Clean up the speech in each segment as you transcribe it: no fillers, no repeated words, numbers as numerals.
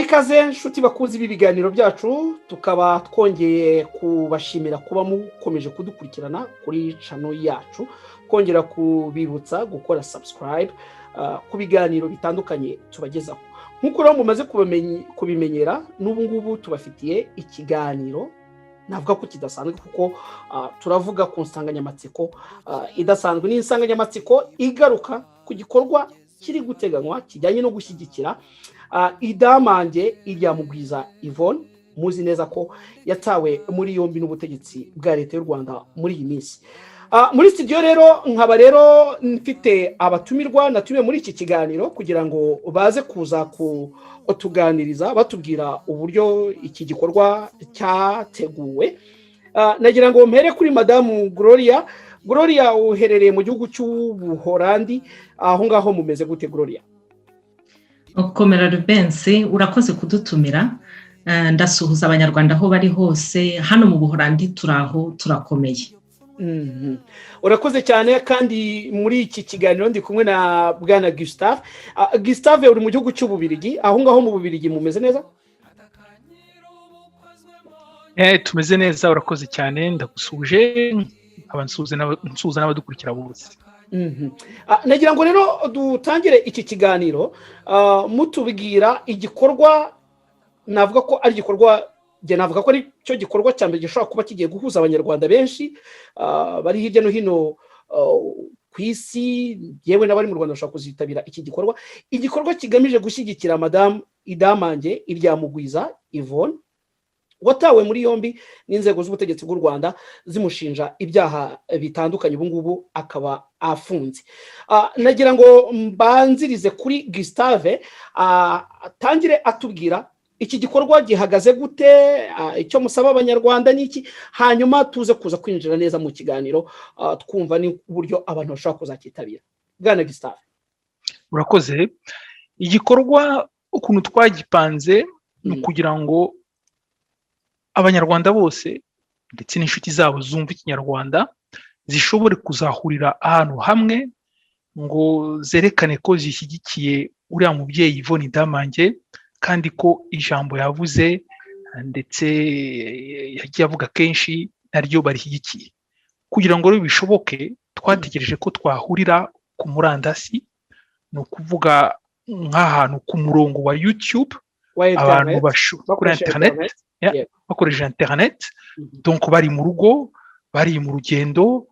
ikaze nshuti bakunzi b'ibiganiro byacu, tukaba twongeye kubashimira kuba mukomeje kudukurikirana kuri channel yacu, kongera kubibutsa gukora subscribe ku biganiro bitandukanye tubagezaho. Nkuko rero mumaze kubimenyera, n'ubu ngubu tubafitiye ikiganiro navuga ko kidasanzwe kuko turavuga ku nsanganyamatsiko idasanzwe, n'insanganyamatsiko igaruka ku gikorwa kiri guteganywa kijyanye no gushyigikira Idamange Iryamugwiza Yvonne, muzi neza ko yatawe muri yombi n'ubutegetsi bwa leta y'u Rwanda muri iyi minsi. Muri studio rero nkaba rero mfite abatumirwa natumiye muri iki kiganiro kugira ngo baze kuza kutuganiriza batubwira uburyo iki gikorwa cyateguwe. Nagira ngo mpere kuri Madamu Gloria. Gloria, uherereye mu gihugu cy'Ubuholandi, aho ngaho mumeze gute Gloria? Komera Rubensi, urakoze kudutumira. Ndasuhuza Abanyarwanda aho bari hose. Hano mu Buholandi turaho turakomeye. Urakoze cyane, kandi muri iki kiganiro ndi kumwe na bwana Gustave. Gustave, uri mu gihugu cy'Ububirigi, aho ngaho mu Bubirigi mumeze neza? Tumeze neza, urakoze cyane, ndagusuje abansuhuza n'abadukurikira bose. Nagira ngo rero dutangire iki kiganiro mutubwira igikorwa, navuga ko ari igikorwa navuga ko ari cyo gikorwa cya mbere gishobora kuba kigiye guhuza Abanyarwanda benshi bari hirya no hino ku isi, yewe n'abari mu Rwanda bashobora kuzitabira iki gikorwa. Igikorwa kigamije gushyigikira Madamu Idamange Iryamugwiza Yvonne, watawe muri yombi n'inzego z'ubutegetsi bw'u Rwanda zimushinja ibyaha bitandukanye, ubu ngubu akaba afunze. Nagira ngo mbanzirize kuri Gustave, atangire atubwira iki gikorwa gihagaze gute, icyo musaba Abanyarwanda n'iki, hanyuma tuze kuza kwinjira neza mu kiganiro twumva n'uburyo abantu bashobora kuzakitabira. Bwana Gustave. Urakoze. Igikorwa ukuntu twagipanze ni ukugira ngo Abanyarwanda bose ndetse n'inshuti zabo zumva Ikinyarwanda zishobore kuzahurira ahantu hamwe ngo zerekane ko zishyigikiye uriya mubyeyi Yvonne Idamange, kandi ko ijambo yavuze ndetse yagiye avuga kenshi naryo barishyigikiye. Kugira ngo rero bishoboke, twatekereje ko twahurira ku murandasi, ni ukuvuga nk'ahantu ku murongo wa YouTube, abantu kuri internet, bakoresha internet, donc bari mu rugo, bari mu rugendo,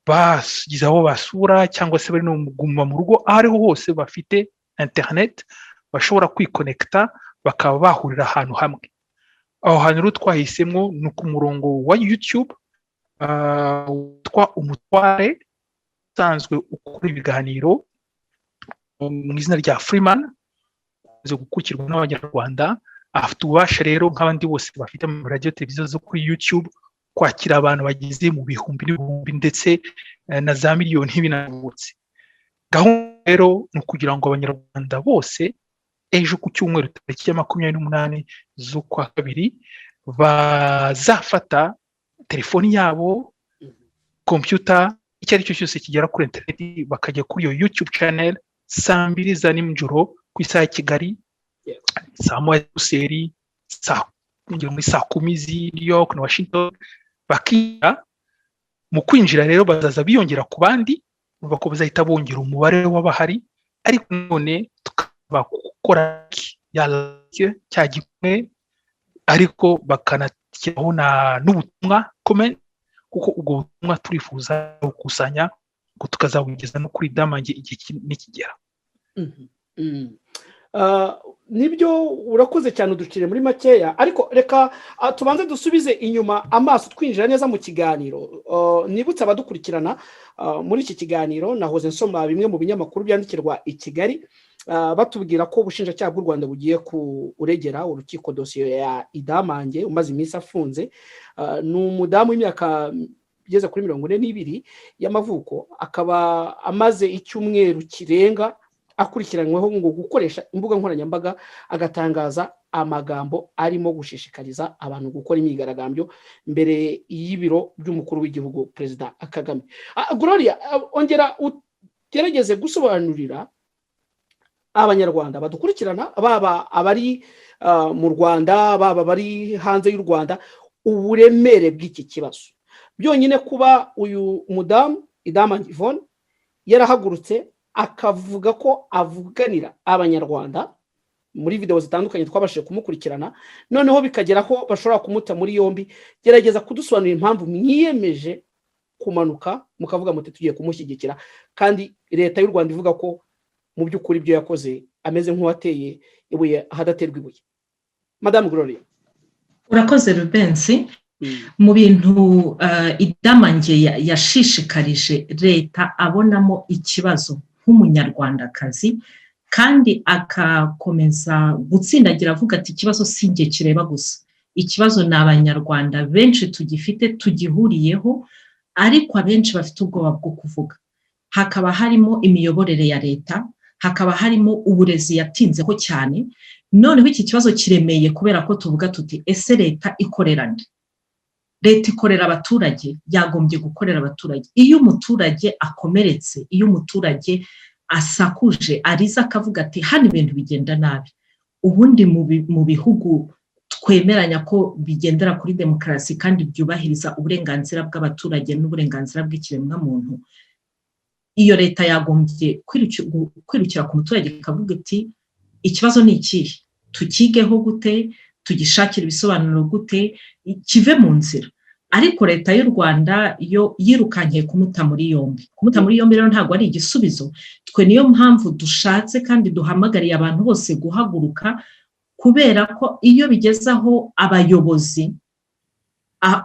bagize aho basura cyangwa se bari no guma mu rugo, aho ariho hose bafite internet bashobora kwikonekta bakaba bahurira ahantu hamwe. Aho hantu rero twahisemo ni ku murongo wa YouTube witwa Umutware, usanzwe ukora ibiganiro mu izina rya Freeman, umaze gukurikirwa n'Abanyarwanda. Afite ububasha rero nk'abandi bose bafite mu radio televiziyo zo kuri YouTube kwakira abantu bageze mu bihumbi n'ibihumbi ndetse na za miliyoni binavutse. Gahunda rero ni ukugira ngo Abanyarwanda bose ejo ku cyumweru tariki ya 28 z'ukwa kabiri bazafata telefoni yabo, computer, icyo ari cyo cyose kigera kuri internet, bakajya kuri iyo YouTube channel saa 2 za nimjoro ku isaha ya Kigali, saa moya Buseri, muri saa 10 z'i New York na Washington. Bakira mu kwinjira rero bazaza biyongera ku bandi, bako bazahita bongera umubare w'abahari, ariko none tukabakora cya gihe, ariko bakanashyiraho n'ubutumwa comment, kuko ubwo butumwa turifuza gukusanya ngo tukazabugeza no kuri Idamange igihe nikigera. Nibyo, urakoze cyane, uducire muri makeya, ariko reka tubanze dusubize inyuma amaso twinjira neza mu kiganiro. Nibutse abadukurikirana muri iki kiganiro, nahoze nsoma bimwe mu binyamakuru byandikirwa i Kigali batubwira ko ubushinjacyaha bw'u Rwanda bugiye kuregera urukiko dosiye ya Idamange umaze iminsi afunze. Ni umudamu w'imyaka igeze kuri 42 y'amavuko, akaba amaze icyumweru kirenga akurikiranyweho ngo gukoresha imbuga nkoranyambaga agatangaza amagambo arimo gushishikariza abantu gukora imyigaragambyo mbere y'ibiro by'umukuru w'igihugu Perezida Kagame. Gloria, ongera ugerageze gusobanurira abanyarwanda badukurikirana baba abari mu Rwanda baba bari hanze y'u Rwanda uburemere bw'iki kibazo. Byonyine kuba uyu mudamu Idamange Yvonne yarahagurutse akavuga ko avuganira abanyarwanda muri video zitandukanye twabashije kumukurikirana, noneho bikagera ko bashobora kumuta muri yombi. Gerageza kudusobanurira impamvu mwiyemeje kumanuka mukavuga muti tugiye kumushyigikira, kandi leta y'u Rwanda ivuga ko mu by'ukuri ibyo yakoze ameze nk'uwateye ibuye ahadaterwa ibuye. Madame Gloria. Urakoze Rubensi. Mu bintu Idamange yashishikarije leta abonamo ikibazo nk'umunyarwandakazi, kandi akakomeza gutsindagira avuga ati ikibazo si njye kireba gusa, ikibazo ni abanyarwanda benshi tugifite tugihuriyeho, ariko abenshi bafite ubwoba bwo kuvuga. Hakaba harimo imiyoborere ya leta, hakaba harimo uburezi yatinzeho cyane. Noneho iki kibazo kiremeye kubera ko tuvuga tuti ese leta ikorera nde? Leta ikorera abaturage, yagombye gukorera abaturage. Iyo umuturage akomeretse, iyo umuturage asakuje ariza akavuga ati hano ibintu bigenda nabi, ubundi mu bihugu twemeranya ko bigendera kuri demokarasi kandi byubahiriza uburenganzira bw'abaturage n'uburenganzira bw'ikiremwamuntu, iyo leta yagombye kwirukira ku muturage ikavuga iti ikibazo ni ikihe, tukigeho gute, tugishakira ibisobanuro gute, kive mu nzira. Ariko leta y'u Rwanda yo yirukanye kumuta muri yombi. Kumuta muri yombi rero ntabwo ari igisubizo. Twe niyo mpamvu dushatse kandi duhamagariye abantu bose guhaguruka, kubera ko iyo bigezaho abayobozi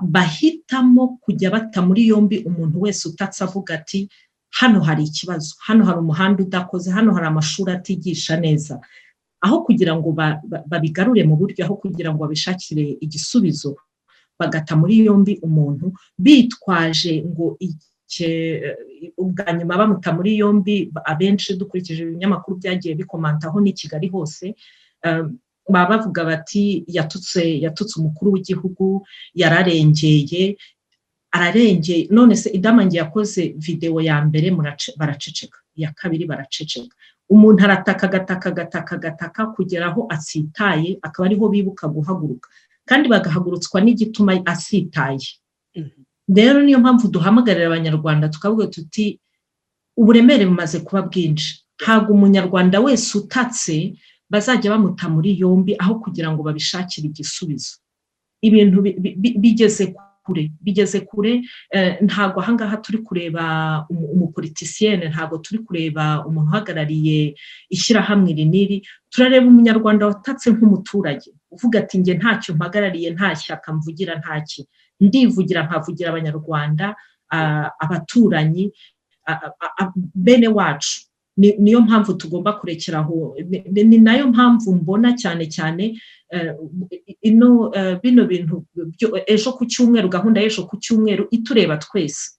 bahitamo kujya bata muri yombi umuntu wese utatse avuga ati hano hari ikibazo, hano hari umuhanda udakoze, hano hari amashuri atigisha neza, aho kugira ngo babigarure mu buryo, aho kugira ngo babishakire igisubizo, bagata muri yombi umuntu bitwaje ngo ubwa nyuma bamuta muri yombi. Abenshi dukurikije ibinyamakuru byagiye bikomantaho ni Kigali hose, baba bavuga bati yatutse umukuru w'igihugu, yararengeye, ararengeye. None se Idamange yakoze video ya mbere baraceceka, iya kabiri baraceceka, umuntu arataka kugera aho atsitaye, akaba ariho bibuka guhaguruka, kandi bagahagurutswa n'igituma asitaye. Rero niyo mpamvu duhamagarira abanyarwanda tukavuga tuti uburemere bumaze kuba bwinshi, ntabwo umunyarwanda wese utatse bazajya bamuta muri yombi aho kugira ngo babishakire igisubizo. Ibintu bigeze kure, ntabwo ahangaha turi kureba umupolitisiyene, ntabwo turi kureba umuntu uhagarariye ishyirahamwe riniri, turareba umunyarwanda watatse nk'umuturage uvuga ati njye ntacyo mpagarariye, nta shyaka mvugira, ntaki ndivugira, nkavugira abanyarwanda, abaturanyi, bene wacu. Niyo mpamvu tugomba kurekeraho. Ni nayo mpamvu mbona cyane cyane bino bintu ejo ku cyumweru, gahunda y'ejo ku cyumweru itureba twese,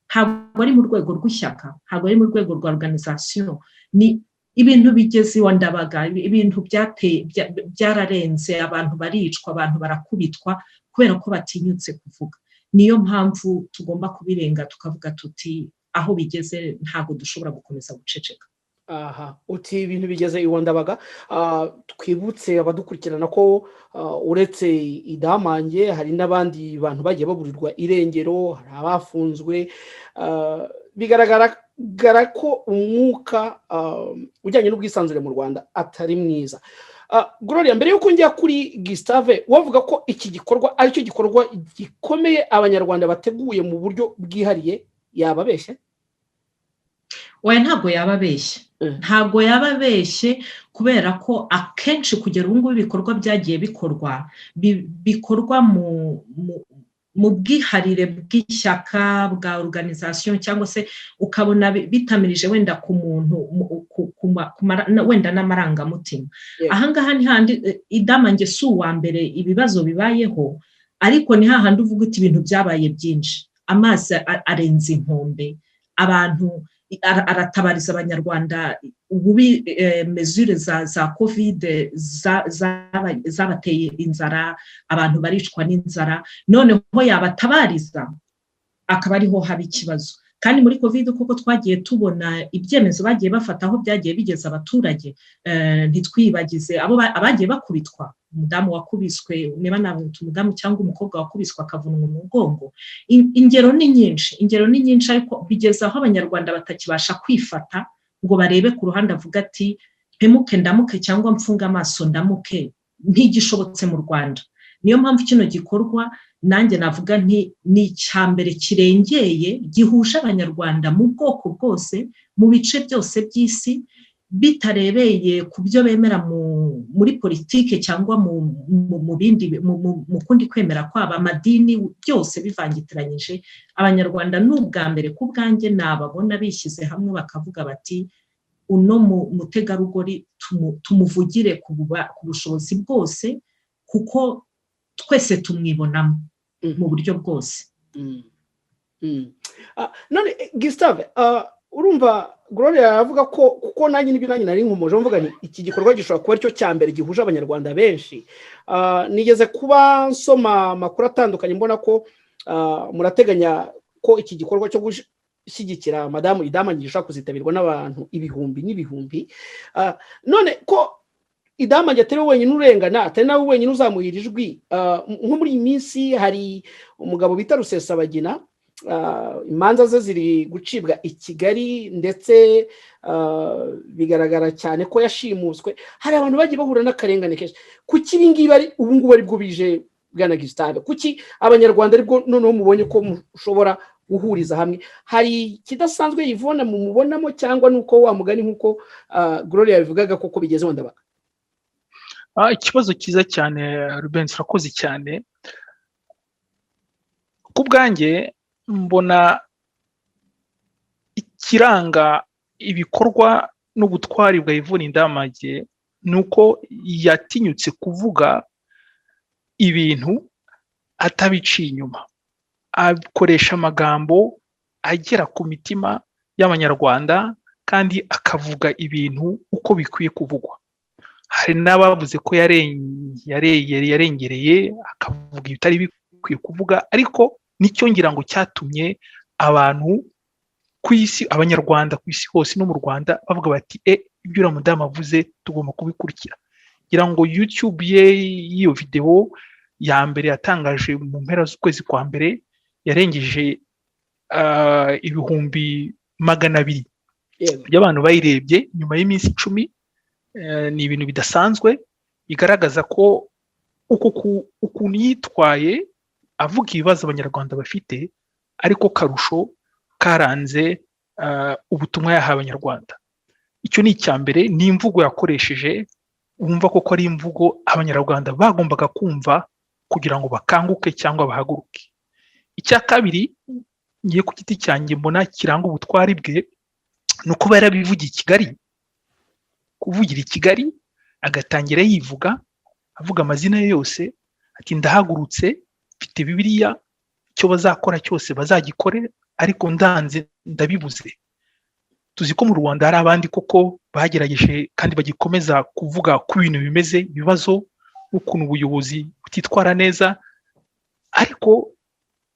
ntabwo ari mu rwego rw'ishyaka, ntabwo ari mu rwego rwa organisation. Ni ibintu bigeze iwa ndabaga, ibintu byararenze, abantu baricwa, abantu barakubitwa kubera ko batinyutse kuvuga. Niyo mpamvu tugomba kubirenga tukavuga tuti aho bigeze ntabwo dushobora gukomeza guceceka. Aha, uti ibintu bigeze iwa ndabaga. Twibutse abadukurikirana ko uretse Idamange hari n'abandi bantu bagiye baburirwa irengero, hari abafunzwe. Bigaragara ko umwuka ujyanye n'ubwisanzure mu Rwanda atari mwiza. Gloria, mbere yuko njya kuri Gustave, wavuga ko iki gikorwa aricyo gikorwa gikomeye abanyarwanda bateguye mu buryo bwihariye, yababeshye? Oya, ntabwo yababeshye. Ntabwo yababeshye kubera ko akenshi kugera ubu ngubu ibikorwa byagiye bikorwa mu bwiharire bw'ishyaka, bwa organisation, cyangwa se ukabona bitamirije wenda ku muntu wenda n'amarangamutima. Ahangaha ni handi Idamange si uwa mbere ibibazo bibayeho, ariko ni hahandi uvuga uti ibintu byabaye byinshi, amazi arenze inkombe, abantu aratabariza abanyarwanda ububi, mesure za covid zabateye inzara, abantu baricwa n'inzara, noneho yabatabariza akaba ariho haba ikibazo. kandi muri covid kuko twagiye tubona ibyemezo bagiye bafata aho byagiye bigeza abaturage, ntitwibagize abagiye bakubitwa, umudamu wakubiswe, niba nabita umudamu cyangwa umukobwa wakubiswe akavunwa mu mugongo. Ingero ni nyinshi ariko bigeza aho Abanyarwanda batakibasha kwifata ngo barebe ku ruhande avuga ati mpemuke ndamuke cyangwa mfunga amaso ndamuke, ntigishobotse mu Rwanda. Niyo mpamvu kino gikorwa nanjye navuga ni icyambere kirengeye, gihuje Abanyarwanda mu bwoko bwose, mu bice byose by'isi, bitarebeye ku byo bemera muri politike cyangwa mu bindi mu kundi kwemera kwaba, amadini byose bivangitiranyije. Abanyarwanda n'ubwa mbere ku bwanjye nababona bishyize hamwe bakavuga bati uno mutegarugori tumuvugire ku bushobozi bwose, kuko twese tumwibonamo mu buryo bwose. None Gustave, urumva Gloria yavuga ko kuko nanjye n'ibyo nanjye nari nkomoje mvuga ni iki gikorwa gishobora kuba aricyo cyambere gihuje Abanyarwanda benshi. Nigeze kuba nsoma amakuru atandukanye mbona ko murateganya ko iki gikorwa cyo gushyigikira madamu Idamange gishobora kuzitabirwa n'abantu ibihumbi n'ibihumbi. None ko Idamange atari wenyine urengana, atari nawe wenyine uzamuhira ijwi, nko muri iyi minsi hari umugabo bita Rusesabagina, imanza ze ziri gucibwa i Kigali, ndetse bigaragara cyane ko yashimuswe. Hari abantu bagiye bahura n'akarengane kenshi. Kuki ibi ngibi ari ubu ngubu aribwo bije bwana Gustave? Kuki Abanyarwanda aribwo noneho mubonye ko mushobora guhuriza hamwe? Hari kidasanzwe Yvonne mumubonamo, cyangwa nuko wa mugani nkuko Gloria yabivugaga koko bigeze wanda baka? Ikibazo cyiza cyane Rubens, urakoze cyane. Ku bwanjye mbona ikiranga ibikorwa n'ubutwari bwa Yvonne Idamange nuko yatinyutse kuvuga ibintu atabiciye inyuma, akoresha amagambo agera ku mitima y'Abanyarwanda kandi akavuga ibintu uko bikwiye kuvugwa. Hari n'abavuze ko yarengereye akavuga ibitari bikwiye kuvuga, ariko nicyo ngira ngo cyatumye abantu ku isi, Abanyarwanda ku isi hose no mu Rwanda bavuga bati ibyo uriya mudamu avuze tugomba kubikurikira. Ngira ngo YouTube ye y'iyo video ya mbere yatangaje mu mpera z'ukwezi kwa mbere yarengeje ibihumbi 200 by'abantu bayirebye nyuma y'iminsi 10. Ni ibintu bidasanzwe bigaragaza ko ukuntu yitwaye avuga ibibazo Abanyarwanda bafite, ariko karusho karanze ubutumwa yahaye Abanyarwanda. Icyo ni icyambere, ni imvugo yakoresheje wumva ko ari imvugo Abanyarwanda bagombaga kumva kugira ngo bakanguke cyangwa bahaguruke. Icya kabiri ngiye ku giti cyanjye mbona kiranga ubutwari bwe nuko barabivugiye i Kigali. Kuvugira i Kigali agatangira yivuga, avuga amazina ye yose, ati ndahagurutse, mfite Bibiliya, icyo bazakora cyose bazagikore, ariko ndanze ndabibuze. Tuzi ko mu Rwanda hari abandi koko bagerageje kandi bagikomeza kuvuga ku bintu bimeze ibibazo, ukuntu ubuyobozi butitwara neza, ariko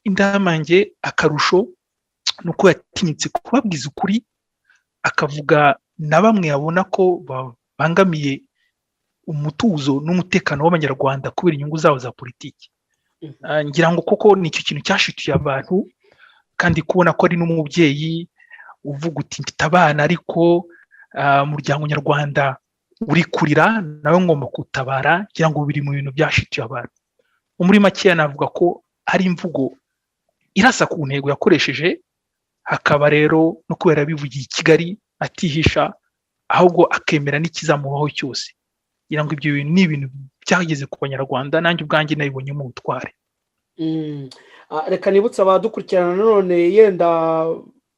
Idamange akarusho nuko yatinyitse kubabwiza ukuri, akavuga na bamwe yabona ko bangamiye umutuzo n'umutekano w'Abanyarwanda kubera inyungu zabo za politiki. Ngira ngo koko nicyo kintu cyashituye abantu, kandi kubona ko ari n'umubyeyi uvuga uti mfite abana ariko umuryango nyarwanda uri kurira nawe ngomba kutabara. Ngira ngo biri mu bintu byashituye abantu. Muri make navuga ko ari imvugo irasa ku ntego yakoresheje, hakaba rero no kubera bivugiye i Kigali atihisha, ahubwo akemera n'ikizamubaho cyose. Ngira ngo ibyo bintu ni ibintu byageze ku Banyarwanda, nanjye ubwanjye nabibonye mu butware. Reka nibutse abadukurikirana none yenda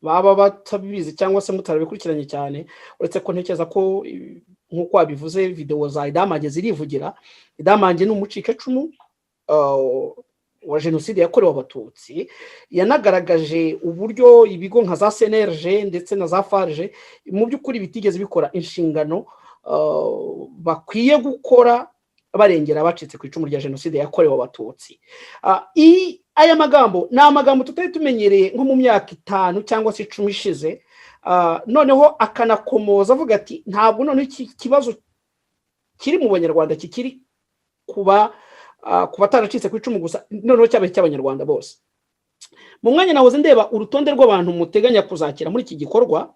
baba batabizi cyangwa se mutarabikurikiranye cyane, uretse ko ntekereza ko nk'uko wabivuze video za Idamange zirivugira. Idamange ni umucikacumu wa jenoside yakorewe Abatutsi. Yanagaragaje uburyo ibigo nka za CNRG ndetse na za FARG mu by'ukuri bitigeze bikora inshingano bakwiye gukora barengera abacitse ku icumu rya jenoside yakorewe Abatutsi. aya magambo ni amagambo tutari tumenyereye nko mu myaka 5 cyangwa se 10 ishize, noneho akanakomoza avuga ati ntabwo none iki kibazo kiri mu Banyarwanda kikiri kuba bataracitse ku icumu gusa, noneho cyabaye cy'Abanyarwanda bose. Mu mwanya nahoze ndeba urutonde rw'abantu muteganya kuzakira muri iki gikorwa,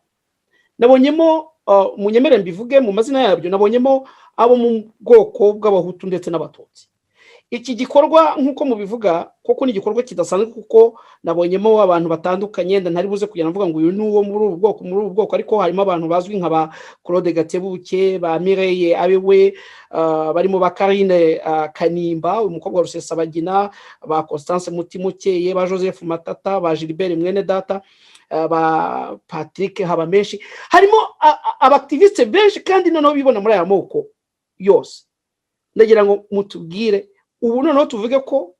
nabonyemo munyemere mbivuge mu mazina yabyo, nabonyemo abo mu bwoko bw'Abahutu ndetse n'Abatutsi. Iki gikorwa nkuko mubivuga koko ni igikorwa kidasanzwe, kuko nabonyemo abantu batandukanye, ntari buze kugenda mvuga ngo uyu nuwo muri ubu bwoko, ariko harimo abantu bazwi nka ba Claude Gatebuke, ba Mireille abewe, barimo ba Karine Kanimba, umukobwa wa Rusesabagina, ba Constance Mutimukeye, ba Joseph Matata, ba Gilbert Mwene Data, ba Patrick Habamenshi. Harimo abactiviste benshi kandi noneho bibona muri aya moko yose. Ndagira ngo mutubwire ubu noneho tuvuge ko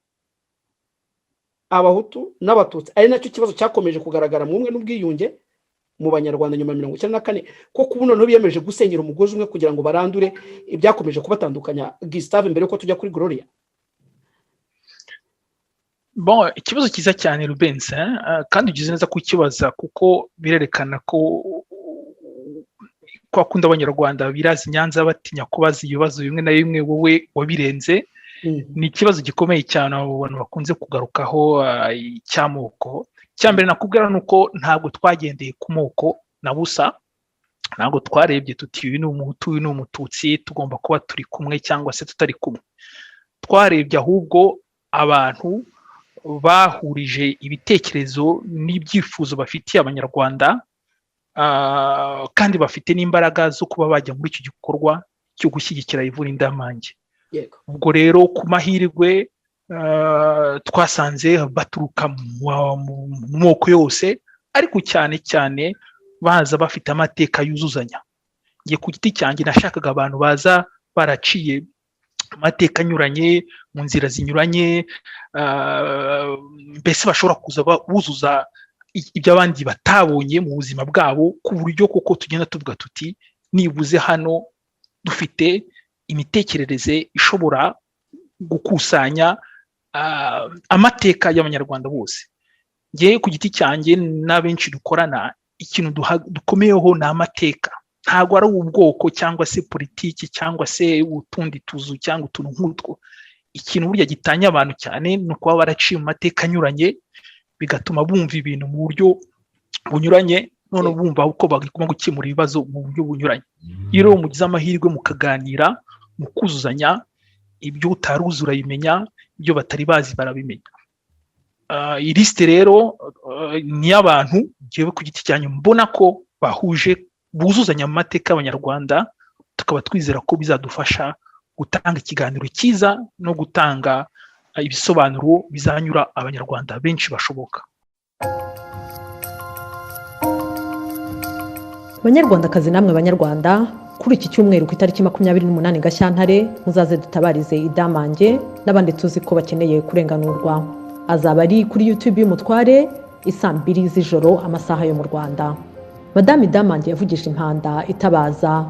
Abahutu n'Abatutsi ari nacyo kibazo cyakomeje kugaragara mu umwe n'ubwiyunge mu Banyarwanda nyuma 1994, ko kubu noneho biyemeje gusenyera umugozi umwe kugira ngo barandure ibyakomeje kubatandukanya. Gustave, mbere ko tujya kuri Gloria. Bon, ikibazo kiza cyane Rubense, kandi ugize neza kukibaza, kuko birerekana ko akunda Abanyarwanda birazi Nyanza batinya kubaza ibibazo bimwe na bimwe wowe wabirenze. Ni ikibazo gikomeye cyane abo bantu bakunze kugarukaho cy'amoko. Cyambere nakubwira nuko ntabwo twagendeye ku moko na busa, ntabwo twarebye tuti uyu ni Umuhutu uyu ni Umututsi tugomba kuba turi kumwe cyangwa se tutari kumwe. Twarebye ahubwo abantu bahurije ibitekerezo n'ibyifuzo bafitiye Abanyarwanda, kandi bafite n'imbaraga zo kuba bajya muri icyo gikorwa cyo gushyigikira Yvonne Idamange. Ubwo rero ku mahirwe twasanze baturuka mu moko yose, ariko cyane cyane baza bafite amateka yuzuzanya. Ngiye ku giti cyanjye nashakaga abantu baza baraciye amateka anyuranye mu nzira zinyuranye, mbese bashobora kuza buzuza ibyo abandi batabonye mu buzima bwabo, ku buryo koko tugenda tuvuga tuti nibuze hano dufite imitekerereze ishobora gukusanya amateka y'Abanyarwanda bose. Ngiye ku giti cyanjye n'abenshi dukorana, ikintu dukomeyeho ni amateka, ntabwo ari ubwoko cyangwa se politiki cyangwa se utundi tuzu cyangwa utuntu nk'utwo. Ikintu burya gitanya abantu cyane ni ukuba baraciye mu mateka anyuranye, bigatuma bumva ibintu mu buryo bunyuranye, none bumva uko bagomba gukemura ibibazo mu buryo bunyuranye. Iyo rero mugize amahirwe mukaganira, mukuzuzanya, ibyo utaruzi urabimenya, ibyo batari bazi barabimenya. Ilisite rero ni abantu ngewe ku giti cyanyu mbona ko bahuje buzuzanya mu mateka y'Abanyarwanda, tukaba twizera ko bizadufasha gutanga ikiganiro cyiza no gutanga ibisobanuro bizanyura Abanyarwanda benshi bashoboka. Banyarwandakazi namwe Banyarwanda, kuri iki cyumweru ku itariki 28 Gashyantare muzaze dutabarize Idamange n'abandi tuzi ko bakeneye kurenganurwa. Azaba ari kuri YouTube y'Umutware isaa 2 z'ijoro amasaha yo mu Rwanda. Madame Idamange yavugije impanda itabaza,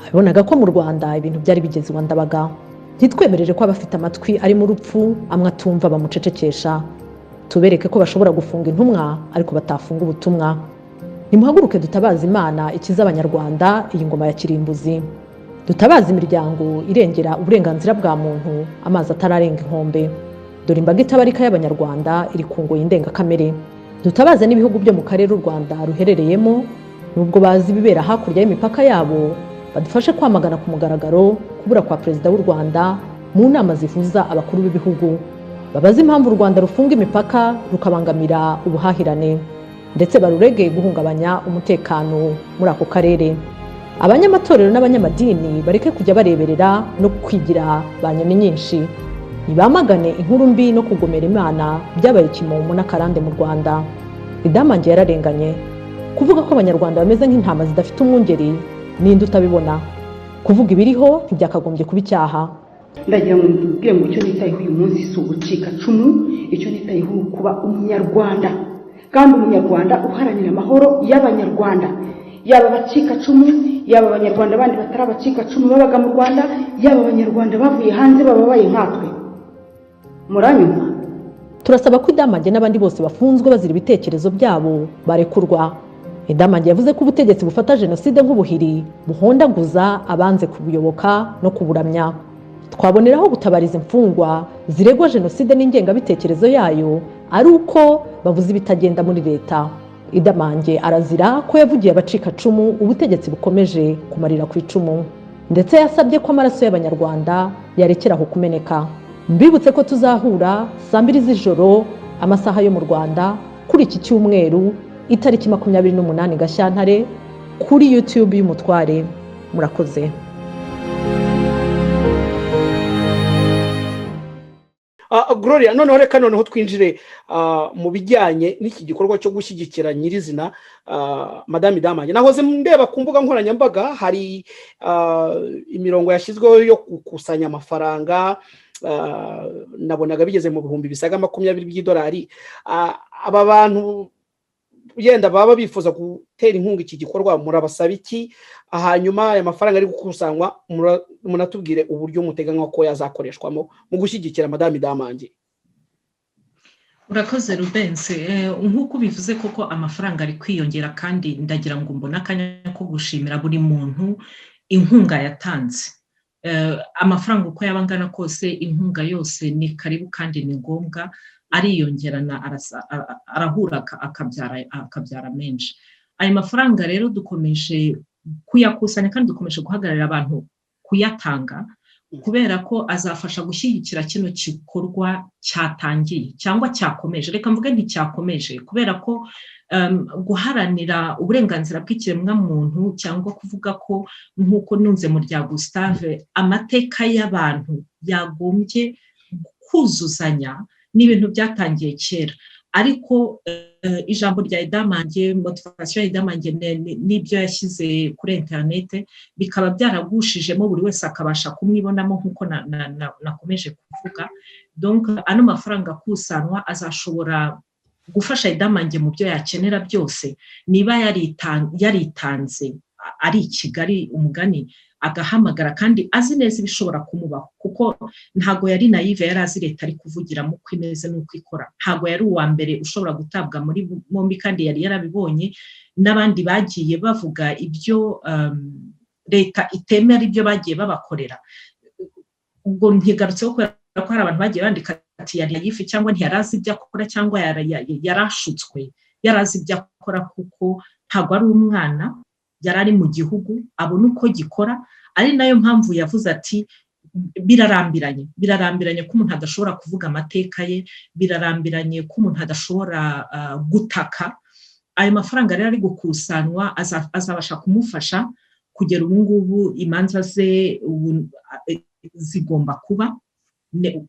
abibonaga ko mu Rwanda ibintu byari bigeze iwa Ndabaga. Ntitwemerere ko abafite amatwi ari mu rupfu amwe atumva bamucecekesha. Tubereke ko bashobora gufunga intumwa ariko batafunga ubutumwa. Nimuhaguruke dutabaza Imana ikiza Abanyarwanda iyi ngoma ya kirimbuzi. Dutabaza imiryango irengera uburenganzira bwa muntu amazi atararenga inkombe. Dore imbaga itabarika y'Abanyarwanda iri ku ngoyi ndengakamere. Dutabaza n'ibihugu byo mu karere u Rwanda ruherereyemo, nubwo bazi bibera hakurya y'imipaka yabo, badufashe kwamagana ku mugaragaro kubura kwa Perezida w'u Rwanda mu nama zihuza abakuru b'ibihugu. Babaza impamvu u Rwanda rufunga imipaka rukabangamira ubuhahirane, ndetse barurege guhungabanya umutekano muri ako karere. Abanyamatorero n'abanyamadini bareke kujya bareberera no kwigira banyoni nyinshi. Nibamagane inkuru mbi no kugomera Imana byabaye kimomo n'akarande mu Rwanda. Idamange yararenganye. Kuvuga ko Abanyarwanda bameze nk'intama zidafite umwungeri ninde utabibona. Kuvuga ibiriho ntibyakagombye kuba icyaha. Ndagira ngo mbwire ngo icyo nitayeho uyu munsi si ugucika cumu, icyo nitayeho kuba Umunyarwanda, kandi Umunyarwanda uharanira amahoro y'Abanyarwanda, yaba abacika cumu, yaba Abanyarwanda bandi batari abacika cumu babaga mu Rwanda, yaba Abanyarwanda bavuye hanze bababaye nkatwe. Muranyuma turasaba ko Idamange n'abandi bose bafunzwe bazira ibitekerezo byabo barekurwa. Idamange yavuze ko ubutegetsi bufata jenoside nk'ubuhiri buhondaguza abanze kubuyoboka no kuburamya. Twaboneraho gutabariza imfungwa ziregwa jenoside n'ingengabitekerezo yayo ari uko bavuze ibitagenda muri leta. Idamange arazira ko yavugiye abacikacumu ubutegetsi bukomeje kumarira ku icumu, ndetse yasabye ko amaraso y'Abanyarwanda yarekeraho kumeneka. Mbibutse ko tuzahura saa 2 z'ijoro amasaha yo mu Rwanda kuri iki cyumweru itariki 28 Gashyantare kuri YouTube y'Umutware. Murakoze. Gloria, noneho reka noneho twinjire mu bijyanye n'iki gikorwa cyo gushyigikira nyirizina Madame Idamange. Nahoze ndeba ku mbuga nkoranyambaga hari imirongo yashyizweho yo gukusanya amafaranga, nabonaga bigeze mu bihumbi bisaga 20 by'idolari. Aba bantu yenda baba bifuza gutera inkunga iki gikorwa, murabasaba iki? Hanyuma aya mafaranga ari gukusanywa munatubwire uburyo muteganya ko yazakoreshwamo mu gushyigikira Madame Idamange. Urakoze Rubense, nk'uko bivuze koko amafaranga ari kwiyongera, kandi ndagira ngo mbona akanya ko gushimira buri muntu inkunga yatanze. Amafaranga uko yabangana kose, inkunga yose ni karibu kandi ni ngombwa, ariyongerana arahura akabyara menshi. Ayo mafaranga rero dukomeje kuyakusanya kandi dukomeje guhagararira abantu kuyatanga, kubera ko azafasha gushyigikira kino gikorwa cyatangiye cyangwa cyakomeje. Reka mvuge nticyakomeje, kubera ko guharanira uburenganzira bw'ikiremwa muntu cyangwa kuvuga ko nk'uko nunze mu rya Gustave amateka y'abantu yagombye kuzuzanya n'ibintu byatangiye kera. Ariko ijambo rya Idamange, motivation ya Idamange n'ibyo yashyize kuri internet bikaba byaragushijemo buri wese akabasha kumwibonamo nk'uko nakomeje kuvuga. Donc ano mafaranga kusanwa azashobora gufasha Idamange mu byo yakenera byose. Niba yaritanze ari i Kigali umugani agahamagara kandi azi neza ibishobora kumubaho, kuko ntago yari naive, yari azi leta ari kuvugiramo uko imeze n'uko ikora. Ntago yari uwa mbere ushobora gutabwa muri bombi, kandi yari yarabibonye n'abandi bagiye bavuga ibyo leta itemera ibyo bagiye babakorera. Ubwo ntigarutseho ko hari abantu bagiye bandika ati yari yifi cyangwa ntiyarazi ibyo akora cyangwa yarashutswe. Yarazi ibyo akora kuko ntago ari umwana, yarari mu gihugu abona uko gikora. Ari nayo mpamvu yavuze ati birarambiranye ko umuntu adashobora kuvuga amateka ye, birarambiranye ko umuntu adashobora gutaka. Ayo mafaranga rero ari gukusanwa azabasha kumufasha kugera ubu ngubu imanza ze zigomba kuba,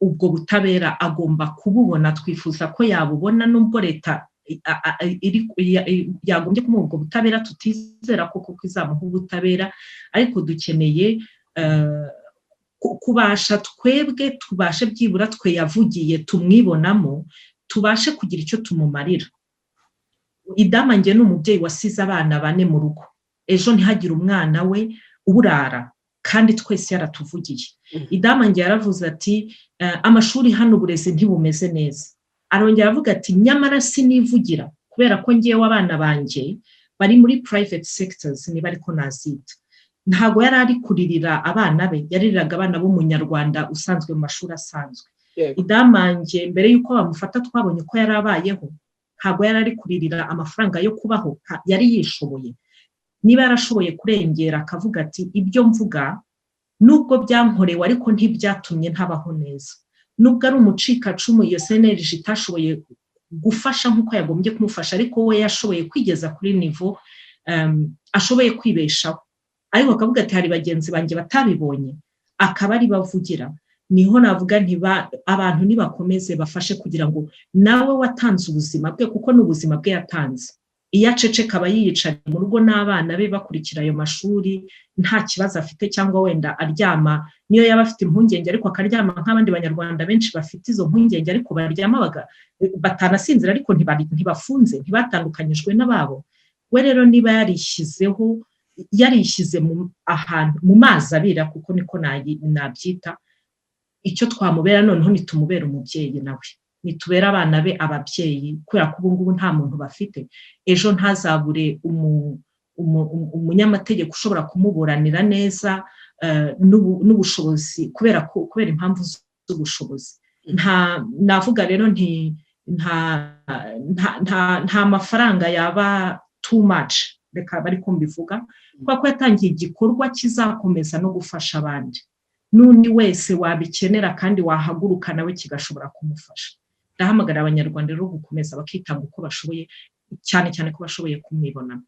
ubwo butabera agomba kububona. Twifuza ko yabubona, nubwo leta yagombye kumuha ubwo butabera, tutizera ko kuko izamuha ubutabera, ariko dukeneye kubasha twebwe tubashe byibura twe yavugiye tumwibonamo, tubashe kugira icyo tumumarira. Idamange ni umubyeyi wasize abana 4 mu rugo, ejo ntihagire umwana we uburara, kandi twese yaratuvugiye. Idamange yaravuze ati amashuri hano uburezi ntibumeze neza. Arongera avuga ati nyamara sinivugira kubera ko ngiye w'abana banjye bari muri private sectors, niba ariko nazita. Ntago yari ari kuririra abana be, yaririraga abana b'umunyarwanda usanzwe mu mashuri asanzwe. Idamange mbere yuko bamufata twabonye ko yarabayeho, ntago yari ari kuririra amafaranga yo kubaho, yari yishoboye. Niba yarashoboye kurengera akavuga ati ibyo mvuga nubwo byankorewe ariko ntibyatumye ntabaho neza. Nubwo ari umucikacumu iyo senerije itashoboye gufasha nk'uko yagombye kumufasha, ariko we yashoboye kwigeza kuri nivo ashoboye kwibeshaho. Ariko akavuga ati hari bagenzi banjye batabibonye, akaba ari bavugira. Niho navuga nti abantu nibakomeze bafashe kugira ngo nawe watanze ubuzima bwe, kuko n'ubuzima bwe yatanze. Iyo aceceka aba yiyicara mu rugo n'abana be bakurikira ayo mashuri nta kibazo afite, cyangwa wenda aryama niyo yaba afite impungenge ariko akaryama nk'abandi banyarwanda benshi bafite izo mpungenge, ariko baryama batanasinzira ariko ntibafunze, ntibatandukanyijwe n'ababo. We rero niba yarishyize ahantu mu mazi abira, kuko niko nabyita, icyo twamubera noneho nitumubera umubyeyi nawe. nitubere abana be ababyeyi kubera ko ubu ngubu nta muntu bafite ejo ntazabure umunyamategeko ushobora kumuburanira neza n'ubushobozi kubera impamvu z'ubushobozi. Navuga rero nta mafaranga yaba too much, reka bari kumbivuga, kuko yatangiye igikorwa kizakomeza no gufasha abandi n'undi wese wabikenera kandi wahaguruka nawe kigashobora kumufasha. Ndahamagara abanyarwanda rero gukomeza bakitanga uko bashoboye, cyane cyane ko bashoboye kumwibonamo.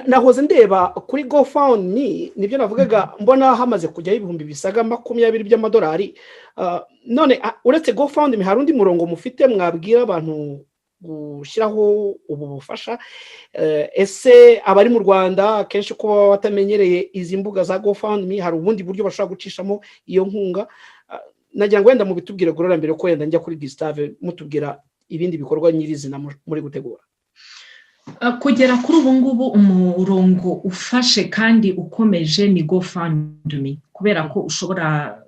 Nahoze ndeba kuri GoFundMe, nibyo navugaga, mbona hamaze kujyaho ibihumbi bisaga 20 by'amadolari. None uretse GoFundMe hari undi murongo mufite mwabwira abantu gushyiraho ubu bufasha? Ese abari mu Rwanda kenshi ko batamenyereye izi mbuga za GoFundMe, hari ubundi buryo bashobora gucishamo iyo nkunga? Nagira ngo wenda mu bitubwire Gloria mbere ko yenda njya kuri Gustave mutubwira ibindi bikorwa nyirizina muri gutegura. Kugera kuri ubu ngubu umurongo ufashe kandi ukomeje ni GoFundMe, kubera ko ushobora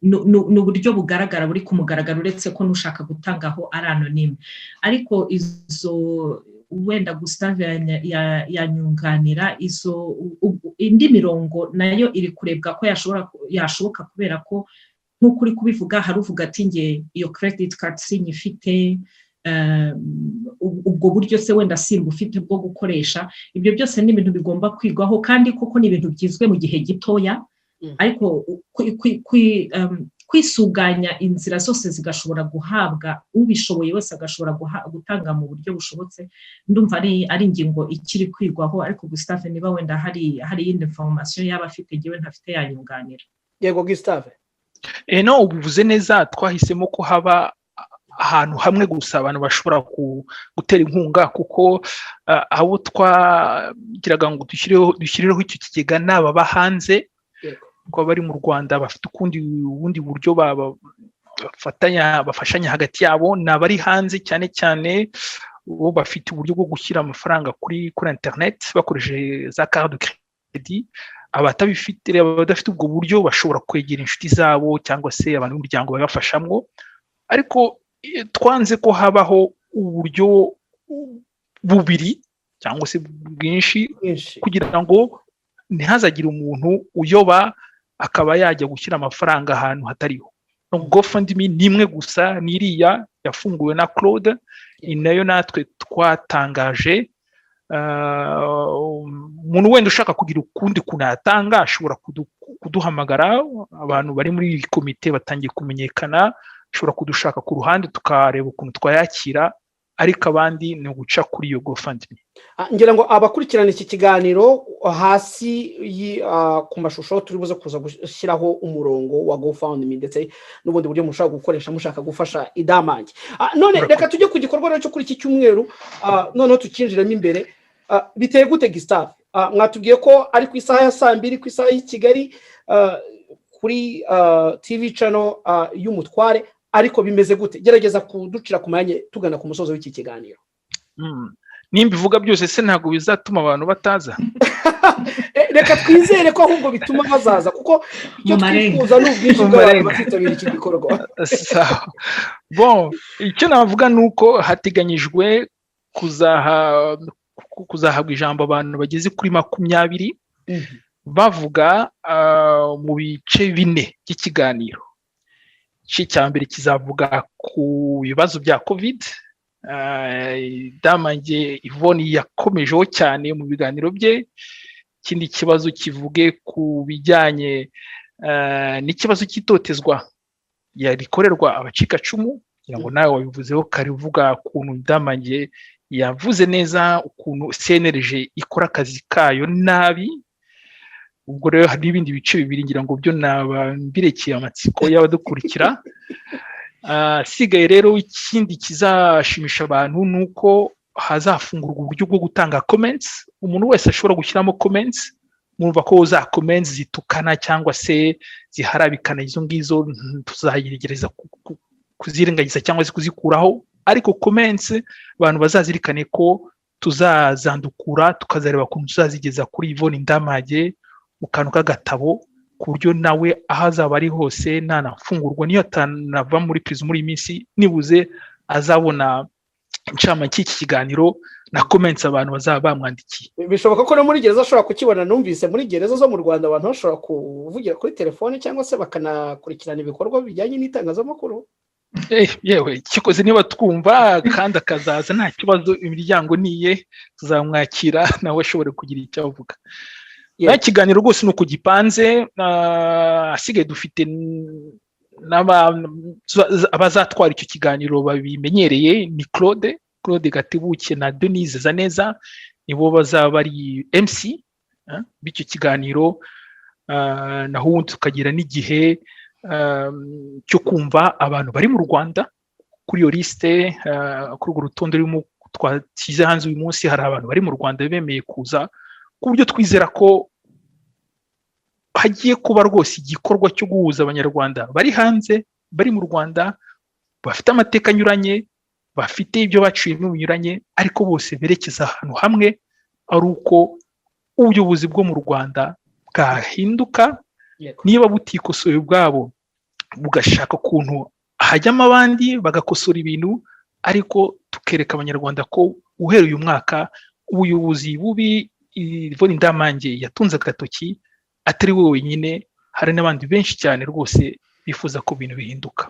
n'uburyo bugaragara buri ku mugaragaro, uretse ko nushaka gutangaho ari anonyme. Ariko izo wenda Gustave yanyunganira, izo indi mirongo nayo iri kurebwa ko yashoboka, kubera ko nk'ukuri kubivuga hari uvuga ati nge iyo credit card sinyifite, ubwo buryo se wenda simba ufite bwo gukoresha. Ibyo byose ni ibintu bigomba kwigwaho, kandi koko ni ibintu byizwe mu gihe gitoya, ariko kwisuganya inzira zose zigashobora guhabwa ubishoboye wese agashobora gutanga mu buryo bushobotse. Ndumva ari ingingo ikiri kwigwaho, ariko Gustave niba wenda hari yindi information yaba afite giwe ntafite yanyunganira. Yego Gustave. No, ubivuze neza, twahisemo ko haba ahantu hamwe gusa abantu bashobora gutera inkunga, kuko abo twagiraga ngo dushyireho icyo kigega n'ababa hanze, ko bari mu Rwanda bafite ubundi buryo bafashanya hagati yabo, n'abari hanze cyane cyane bo bafite uburyo bwo gushyira amafaranga kuri internet bakoresheje za carte de crédit. Abadafite ubwo buryo bashobora kwegera inshuti zabo cyangwa se abantu b'umuryango babafashamwo, ariko twanze ko habaho uburyo bubiri cyangwa se bwinshi kugira ngo ntihazagire umuntu uyoba akaba yajya gushyira amafaranga ahantu hatariho. GoFundMe ni imwe gusa, n'iriya yafunguwe na Claude, nayo natwe twatangaje. Umuntu wenda ushaka kugira ukundi kunatanga ashobora kuduhamagara. Abantu bari muri iyi komite batangiye kumenyekana, ashobora kudushaka ku ruhande tukareba ukuntu twayakira, ariko abandi ni uguca kuri iyo GoFundMe. Ngira ngo abakurikirana iki kiganiro hasi ku mashusho turi buze kuza gushyiraho umurongo wa GoFundMe ndetse n'ubundi buryo mushaka gukoresha mushaka gufasha Idamange. None reka tujye ku gikorwa cyo kuri iki cyumweru, none tukinjiramo imbere. Biteye gute Gustave? Mwatubwiye ko ari ku isaha ya 2:00 ku isaha y'i Kigali kuri TV channel y'Umutware, ariko bimeze gute? Gerageza kuducira ku mwanya tugana ku musozo w'iki kiganiro. Nimba bivuga byose se ntago bizatuma abantu bataza. Reka twizere ko ahubwo bituma bazaza, kuko icyo twifuza n'ubwinshi bw'abantu bakitabira iki gikorwa. Bon, icyo navuga nuko hateganyijwe kuzahabwa ijambo abantu bageze kuri 20 bavuga mu bice 4 by'ikiganiro. Igice cya mbere kizavuga ku bibazo bya COVID. Idamange Yvonne yakomejeho cyane mu biganiro bye. Ikindi kibazo kivuge ku bijyanye n'ikibazo cy'itotezwa rikorerwa abacikacumu, kugira ngo nawe wabivuzeho karivuga ukuntu Idamange yavuze neza ukuntu CNRG ikora akazi kayo nabi. Ubwo rero hari ibindi bice bibiri ngira ngo byo nabambirekeye amatsiko y'abadukurikira. Sigaye rero ikindi kizashimisha abantu nuko hazafungurwa uburyo bwo gutanga comments. Umuntu wese ashobora gushyiramo comments, murumva ko za comments zitukana cyangwa se ziharabikana, izo ngizo tuzayigereza kuzirengagiza cyangwa se kuzikuraho, ariko comments abantu bazazirikane ko tuzazandukura tukazareba ukuntu tuzazigeza kuri Yvonne Idamange mu kantu k'agatabo ku buryo nawe aho azaba ari hose ntanafungurwa niyo atanava muri prison muri iyi minsi nibuze azabona incamake y'iki kiganiro na comments abantu bazaba bamwandikiye. Bishoboka ko no muri gereza ashobora kukibona. Numvise muri gereza zo mu Rwanda abantu bashobora kuvugira kuri telefone cyangwa se bakanakurikirana ibikorwa bijyanye n'itangazamakuru. Yewe kikoze niba twumva kandi akazaza nta kibazo, imiryango niye tuzamwakira nawe ashobora kugira icyo avuga. Nta kiganiro rwose nuko gipanze, asigaye dufite abazatwara icyo kiganiro babimenyereye ni Claude Gatebuke na Denise Zaneza, nibo bazaba bari MC b'icyo kiganiro, naho ubundi tukagira n'igihe cyo kumva abantu bari mu Rwanda kuri iyo liste, kuri urwo rutonde rurimo twashyize hanze uyu munsi. Hari abantu bari mu Rwanda bemeye kuza, ku buryo twizera ko hagiye kuba rwose igikorwa cyo guhuza Abanyarwanda bari hanze, bari mu Rwanda, bafite amateka anyuranye, bafite ibyo baciyemo binyuranye, ariko bose berekeza ahantu hamwe, ari uko ubuyobozi bwo mu Rwanda bwahinduka, niba butikosoye ubwabo bugashaka ukuntu hajyamo abandi bagakosora ibintu, ariko tukereka Abanyarwanda ko uhereye uyu mwaka ubuyobozi bubi Yvonne Idamange yatunze agatoki atari we wenyine, hari n'abandi benshi cyane rwose bifuza ko ibintu bihinduka.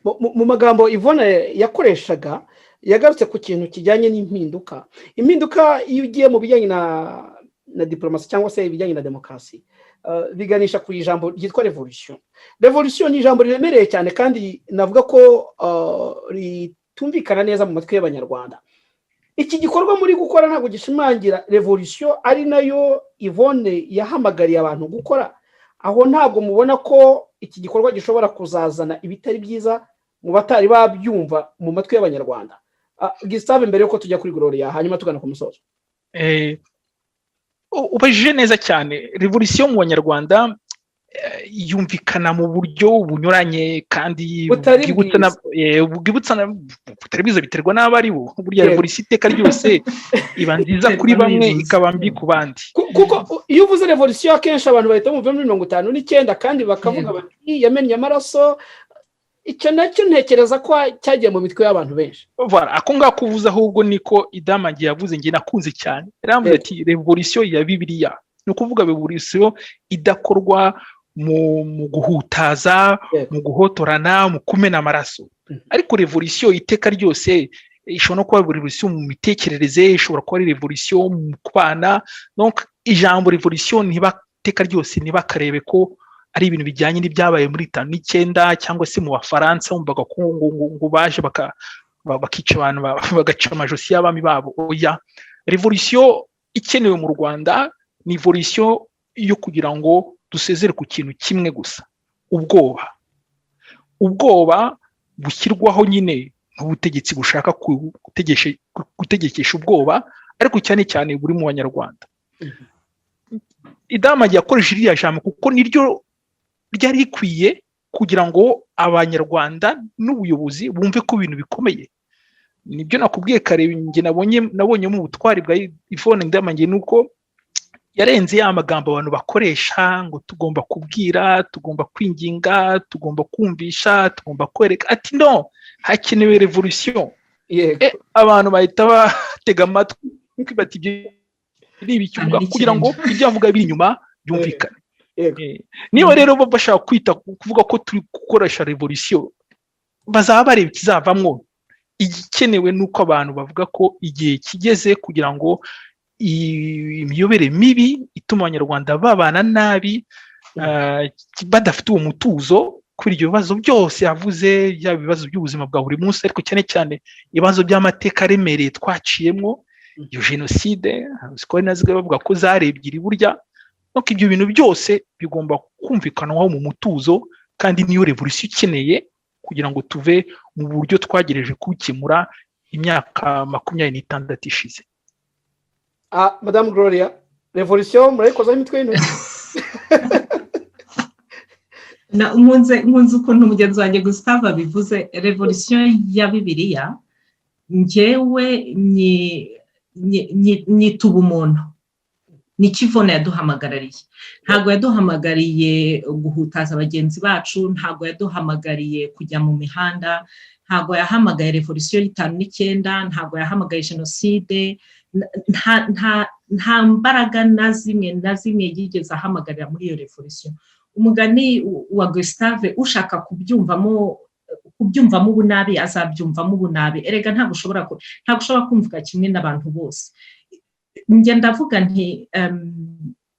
Mu magambo Yvonne yakoreshaga yagarutse ku kintu kijyanye n'impinduka. Impinduka iyo ugiye mu bijyanye na diplomasi cyangwa se ibijyanye na demokarasi, biganisha ku ijambo ryitwa revolution. Revolution ni ijambo riremereye cyane kandi navuga ko ritumvikana neza mu matwi y'Abanyarwanda. Iki gikorwa muri gukora ntabwo gishimangira revolution ari nayo Yvonne yahamagariye abantu gukora. Aho ntabwo mubona ko iki gikorwa gishobora kuzazana ibitari byiza mu batari babyumva mu matwi y'Abanyarwanda. Gustave, mbere yuko tujya kuri Gloria hanyuma tugana ku musozo. Ubajije neza cyane. Revolution mu Banyarwanda yumvikana mu buryo bunyuranye kandi bwibutsa butari bwiza, biterwa n'abari bo. Burya revolution iteka ryose iba nziza kuri bamwe ikaba mbi ku bandi. Kuko iyo uvuze revolution akenshi abantu bahita mu 1959 kandi bakavuga bati yamennye amaraso. Icyo nacyo ntekereza ko cyagiye mu mitwe y'abantu benshi. Voilà, ako ngako uvuze ahubwo niko Idamange yavuze, nge nakunze cyane. Yaramvuze ati revolution ya Bibiliya. Ni ukuvuga revolution idakorwa mu guhutaza, mu guhotorana, mu kumena amaraso. Ariko revolution iteka ryose ishobora no kuba revolution mu mitekerereze, ishobora kuba revolution mu kubana. Donc ijambo revolution iteka ryose ntibakarebe ko ari ibintu bijyanye n'ibyabaye muri 1959 cyangwa se mu Bafaransa umvaga ko ngo baje bakica abantu bagaca amajosi y'abami babo. Oya, revolution ikenewe mu Rwanda ni revolution yo kugira ngo dusezere ku kintu kimwe gusa: ubwoba bushyirwaho nyine n'ubutegetsi bushaka gutegekesha ubwoba, ariko cyane cyane buri mu Banyarwanda. Idamange yakoresheje iriya jambo kuko niryo ryari rikwiye kugira ngo Abanyarwanda n'ubuyobozi bumve ko ibintu bikomeye. Nibyo nakubwiye kare, nge nabonye mu butwari bwa Yvonne Idamange nuko yarenze ya magambo abantu bakoresha ngo tugomba kubwira, tugomba kwinginga, tugomba kumvisha, tugomba kwereka. Ati no, hakenewe revolution. Abantu bahita batega amatwi bati ibicyuga kugira ngo ibyo avuga biri inyuma byumvikane. Niba rero bashaka kwita kuvuga ko turi gukoresha revolution, bazaba bareba ikizavamwo. Igikenewe nuko abantu bavuga ko igihe kigeze kugira ngo imiyobere mibi ituma Abanyarwanda babana nabi, badafite uwo mutuzo kuri ibyo bibazo byose yavuze, yaba ibibazo by'ubuzima bwa buri munsi, ariko cyane cyane ibibazo by'amateka aremereye twaciyemo, iyo jenoside zikora nazwe bavuga ko zarebyiri burya. Donc ibyo bintu byose bigomba kumvikanwaho mu mutuzo, kandi niyo revolution ikeneye kugira ngo tuve mu buryo twagereje kubikemura imyaka 26 ishize. Madame Gloria, revolution murayikoza imitwe y'intoki. Nkunze ukuntu umugenzi wanjye Gustave bivuze revolution ya Bibiliya, njyewe nyituba umuntu. nicyo Yvonne yaduhamagarariye. Ntabwo yaduhamagariye guhutaza abagenzi bacu, ntabwo yaduhamagariye kujya mu mihanda, ntabwo yahamagaye revolution y'59, ntabwo yahamagaye jenoside, nta mbaraga na zimwe yigeze ahamagarira muri iyo revolution. Umugani wa Gustave, ushaka kubyumvamo ubunabi azabyumvamo ubunabi. Erega ntabwo ushobora kumvuga kimwe n'abantu bose. Njye ndavuga nti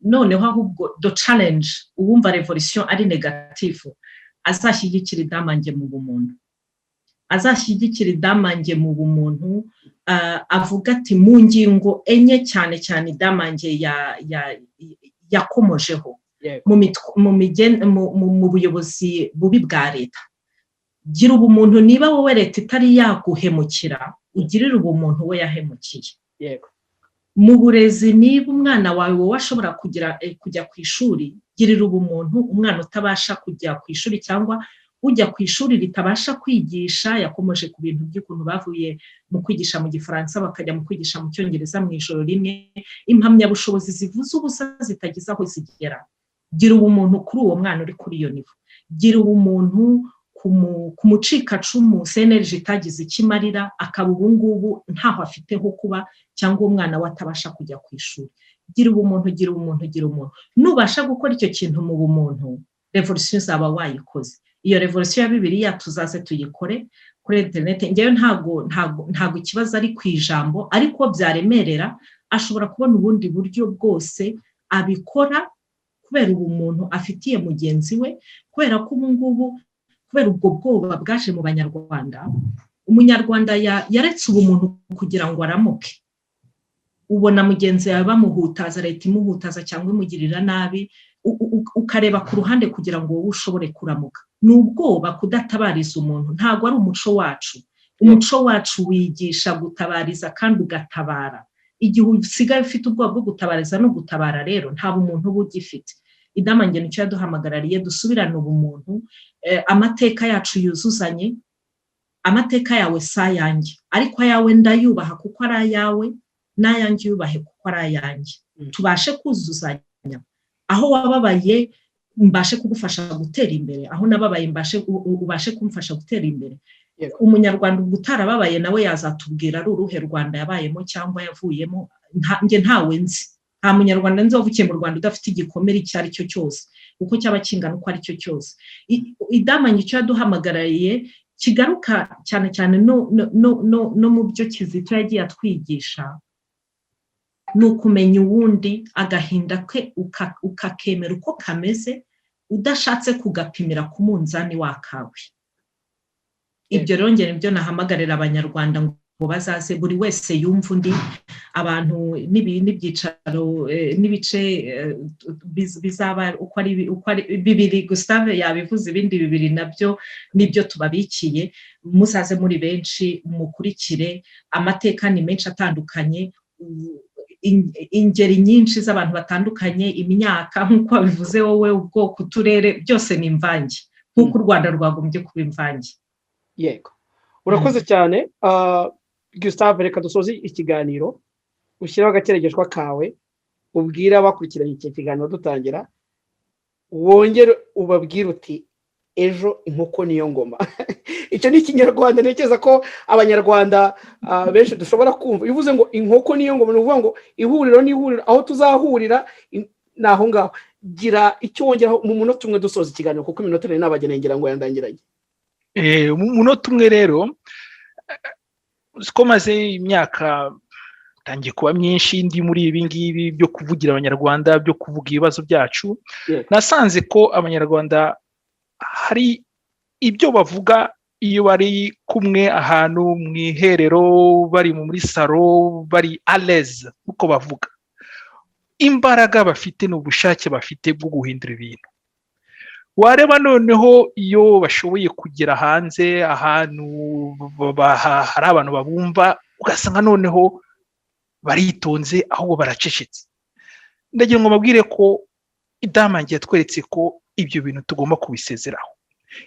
noneho ahubwo the challenge, uwumva revolution ari negatifu azashyigikira Idamange mu bumuntu, azashyigikira Idamange mu bumuntu. Avuga ati mu ngingo enye cyane Idamange yakomojeho mu buyobozi bubi bwa leta. Gira ubumuntu, niba wowe leta itari yaguhemukira, ugirira ubumuntu we yahemukiye. Yego. Mu burezi, niba umwana wawe wowe ashobora kujya ku ishuri, girira ubumuntu umwana utabasha kujya ku ishuri, cyangwa ujya ku ishuri ritabasha kwigisha. Yakomeje ku bintu by'ukuntu bavuye mu kwigisha mu Gifaransa bakajya mu kwigisha mu Cyongereza mu ijoro rimwe, impamyabushobozi zivuze ubusa zitagize aho zigera. Gira ubumuntu kuri uwo mwana uri kuri iyo nivo. Gira ubumuntu ku mucikacumu CNLG itagize ikimarira, akaba ubu ngubu ntaho afite ho kuba, cyangwa umwana we atabasha kujya ku ishuri. Gira ubumuntu. Nubasha gukora icyo kintu mu bumuntu, revolution zaba wayikoze. Iyo revolution ya Bibiliya tuzaze tuyikore kuri internet. Ngewe ntago ikibazo ari ku ijambo, ariko byaremerera ashobora kubona ubundi buryo bwose abikora, kubera ubumuntu afitiye mugenzi we. Kubera ko ubu ngubu, kubera ubwo bwoba bwaje mu Banyarwanda, umunyarwanda yaretse ubumuntu kugira ngo aramuke. Ubona mugenzi yawe bamuhutaza, leta imuhutaza cyangwa imugirira nabi, ukareba ku ruhande kugira ngo wowe ushobore kuramuka. Ni ubwoba kudatabariza umuntu, ntabwo ari umuco wacu. Umuco wacu wigisha gutabariza kandi ugatabara. Igihe usigaye ufite ubwoba bwo gutabariza no gutabara, rero nta bumuntu uba ugifite. Idamange nicyo yaduhamagarariye, dusubirane ubumuntu. Amateka yacu yuzuzanye. Amateka yawe si ayanjye, ariko ayawe ndayubaha kuko ari ayawe, n'ayanjye yubahe kuko ari ayanjye. Tubashe kuzuzanya. Aho wababaye mbashe kugufasha gutera imbere, aho nababaye ubashe kumfasha gutera imbere. Umunyarwanda utarababaye nawe yazatubwira ari uruhe Rwanda yabayemo cyangwa yavuyemo. Nge ntawe nzi, nta munyarwanda nzi wavukiye mu Rwanda udafite igikomere icyo ari cyo cyose, uko cyaba kingana uko ari cyo cyose. Idamange icyo yaduhamagarariye kigaruka cyane no mu byo Kizito yagiye atwigisha, ni ukumenya uwundi, agahinda ke ukakemera uko kameze, udashatse kugapimira ku munzani wakawe. Ibyo rero nge nibyo nahamagarira Abanyarwanda ngo bazaze, buri wese yumva undi. Abantu n'ibyicaro n'ibice bizaba uko ari bibiri. Gustave yabivuze, ibindi bibiri nabyo nibyo tubabikiye. Muzaze muri benshi, mukurikire. Amateka ni menshi atandukanye, ingeri nyinshi z'abantu batandukanye, imyaka, nk'uko wabivuze wowe, ubwoko, uturere, byose ni imvange, nk'uko u Rwanda rwagombye kuba imvange. Yego, urakoze cyane. Gustave, reka dusoze ikiganiro, ushyiraho agakeregeshwa kawe, ubwira abakurikiranye iki kiganiro dutangira, wongere ubabwire uti ejo inkoko niyo ngoma. Icyo ni Ikinyarwanda ntekereza ko Abanyarwanda benshi dushobora kumva. Iyo uvuze ngo inkoko niyo ngoma, ni ukuvuga ngo ihuriro n'ihuriro, aho tuzahurira naho ngaho. Gira icyo wongeraho mu munota umwe dusoza ikiganiro, kuko iminota ine nabageneye ngira ngo yandangiranye. Mu munota umwe rero, ko maze imyaka tangiye kuba myinshi ndi muri ibi ngibi byo kuvugira Abanyarwanda, byo kuvuga ibibazo byacu, nasanze ko Abanyarwanda hari ibyo bavuga iyo bari kumwe ahantu mu iherero, bari muri salo, bari aleze, uko bavuga. Imbaraga bafite n'ubushake bafite bwo guhindura ibintu. Wareba noneho iyo bashoboye kugera hanze ahantu hari abantu babumva, ugasanga noneho baritonze, ahubwo baracecetse. Ndagira ngo mabwire ko Idamange yatweretse ko ibyo bintu tugomba kubisezeraho.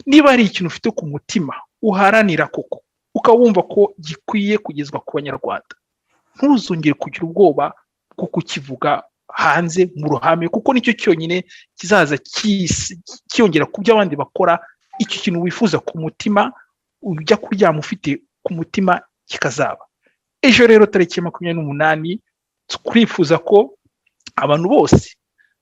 Niba ari ikintu ufite ku mutima uharanira koko, ukawumva ko gikwiye kugezwa ku Banyarwanda, ntuzongere kugira ubwoba bwo kukivuga hanze mu ruhame, kuko nicyo cyonyine kizaza kiyongera ku byo abandi bakora. Icyo kintu wifuza ku mutima ujya kuryama ufite ku mutima kikazaba. Ejo rero tariki 28 turifuza ko abantu bose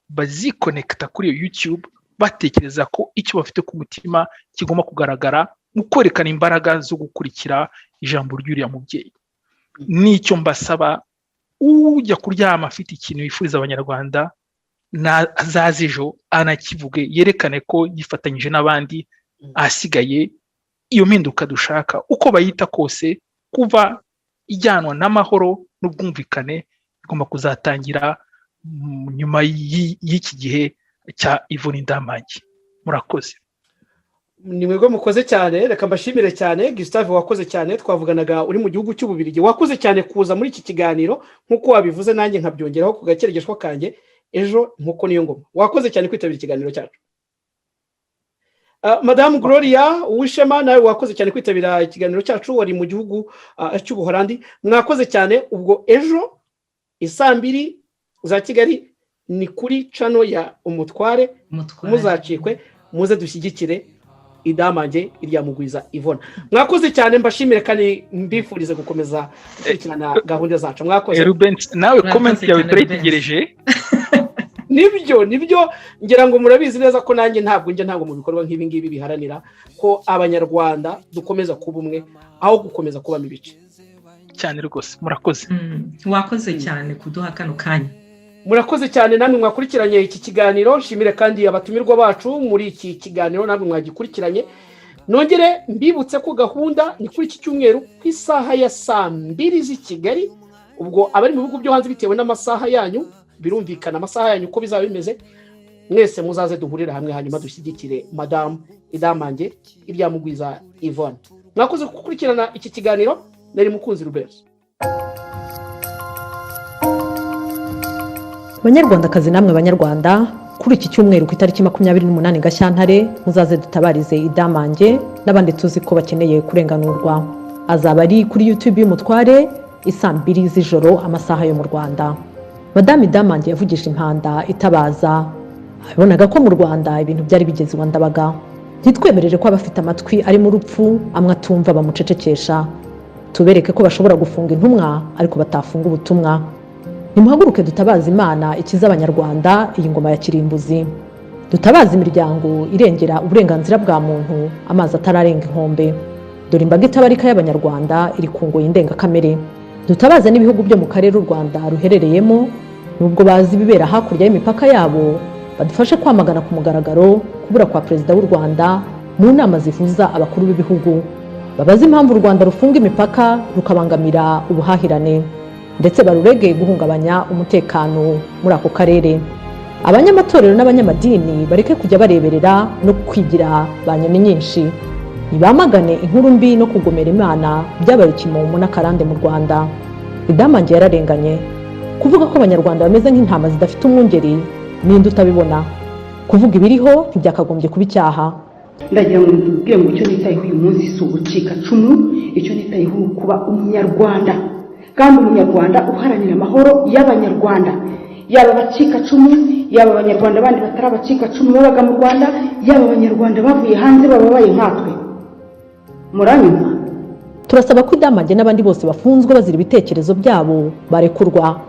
bazikonekta kuri YouTube batekereza ko icyo bafite ku mutima kigomba kugaragara mu kwerekana imbaraga zo gukurikira ijambo ry'uriya mubyeyi. Nicyo mbasaba, ujya kuryama afite ikintu yifuriza Abanyarwanda azaze ejo anakivuge, yerekane ko yifatanyije n'abandi asigaye. Iyo mpinduka dushaka uko bayita kose, kuva ijyanwa n'amahoro n'ubwumvikane, igomba kuzatangira nyuma y'iki gihe cya Yvonne Idamange. Murakoze. Ni mwebwe mukoze cyane, reka mbashimire cyane. Gustave wakoze cyane, twavuganaga uri mu gihugu cy'Ububirigi. Wakoze cyane kuza muri iki kiganiro, nkuko wabivuze nanjye nkabyongeraho ku gakeregeshwa kanjye ejo nkuko niyo ngoma. Wakoze cyane kwitabira ikiganiro cyacu. Madame Gloria Uwishema, nawe wakoze cyane kwitabira ikiganiro cyacu, wari mu gihugu cy'Ubuholandi. Mwakoze cyane. Ubwo ejo isaa 2 za Kigali ni kuri channel ya Umutware. Muzacikwe, muze dushyigikire Idamange Iryamugwiza Yvonne. Mwakoze cyane, mbashimire kandi mbifurize gukomeza gukurikirana gahunda zacu. Mwakoze. Nawe comment yawe turayitegereje. Nibyo ngira ngo murabizi neza ko nanjye ntabwo mu bikorwa nk'ibi ngibi biharanira ko Abanyarwanda dukomeza kuba umwe aho gukomeza kuba mibice cyane rwose. Murakoze. Wakoze cyane kuduha kano kanya. Murakoze cyane namwe mwakurikiranye iki kiganiro. Nshimire kandi abatumirwa bacu muri iki kiganiro namwe mwagikurikiranye. Nongere mbibutse ko gahunda ni kuri iki cyumweru ku isaha ya saa 2 z'i Kigali. Ubwo abari mu bihugu byo hanze bitewe n'amasaha yanyu birumvikana amasaha yanyu uko bizaba bimeze, mwese muzaze duhurira hamwe hanyuma dushyigikire Madame Idamange Iryamugwiza Yvonne. Mwakoze gukurikirana iki kiganiro. Nari mukunzi Rubens. Abanyarwandakazi namwe Abanyarwanda, kuri iki cyumweru ku itariki 28 Gashyantare muzaze dutabarize Idamange n'abandi tuzi ko bakeneye kurenganurwa. Azaba ari kuri YouTube y'Umutware isaa 2 z'ijoro amasaha yo mu Rwanda. Madame Idamange yavugije impanda itabaza, abibonaga ko mu Rwanda ibintu byari bigeze iwa Ndabaga. Ntitwemerere ko abafite amatwi ari mu rupfu amwe atumva bamucecekesha. Tubereke ko bashobora gufunga intumwa ariko batafunga ubutumwa. Nimuhaguruke dutabaza Imana ikiza Abanyarwanda iyi ngoma ya kirimbuzi. Dutabaza imiryango irengera uburenganzira bwa muntu amazi atararenga inkombe. Dore imbaga itabarika y'Abanyarwanda iri ku ngoyi ndengakamere. Dutabaza n'ibihugu byo mu karere u Rwanda ruherereyemo, nubwo bazi bibera hakurya y'imipaka yabo, badufashe kwamagana ku mugaragaro kubura kwa Perezida w'u Rwanda mu nama zihuza abakuru b'ibihugu. Babaza impamvu u Rwanda rufunga imipaka rukabangamira ubuhahirane, ndetse barurege guhungabanya umutekano muri ako karere. Abanyamatorero n'abanyamadini bareke kujya bareberera no kwigira banyoni nyinshi. Nibamagane inkuru mbi no kugomera Imana byabaye kimomo n'akarande mu Rwanda. Idamange yararenganye. Kuvuga ko Abanyarwanda bameze nk'intama zidafite umwungeri ninde utabibona. Kuvuga ibiriho ntibyakagombye kuba icyaha. Ndagira ngo tubwire ngo icyo nitayeho uyu munsi si ugucika cumu, icyo nitayeho kuba Umunyarwanda, kandi Umunyarwanda uharanira amahoro y'Abanyarwanda, yaba abacika cumu, yaba Abanyarwanda bandi batari abacika cumu babaga mu Rwanda, yaba Abanyarwanda bavuye hanze bababaye nkatwe. Muranyuma. Turasaba ko Idamange n'abandi bose bafunzwe bazira ibitekerezo byabo barekurwa.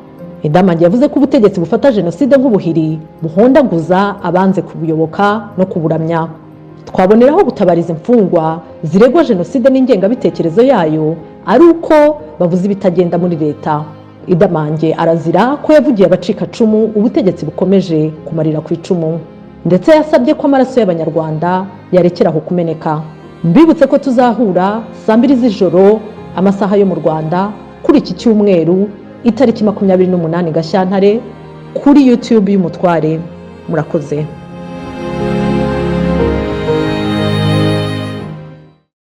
Idamange yavuze ko ubutegetsi bufata jenoside nk'ubuhiri buhondaguza abanze kubuyoboka no kuburamya. Twaboneraho gutabariza imfungwa ziregwa jenoside n'ingengabitekerezo yayo ari uko bavuze ibitagenda muri leta. Idamange arazira ko yavugiye abacika cumu ubutegetsi bukomeje kumarira ku icumu, ndetse yasabye ko amaraso y'Abanyarwanda yarekeraho kumeneka. Mbibutse ko tuzahura saa 2 z'ijoro amasaha yo mu Rwanda kuri iki cyumweru itariki 28 Gashyantare kuri YouTube y'Umutware. Murakoze.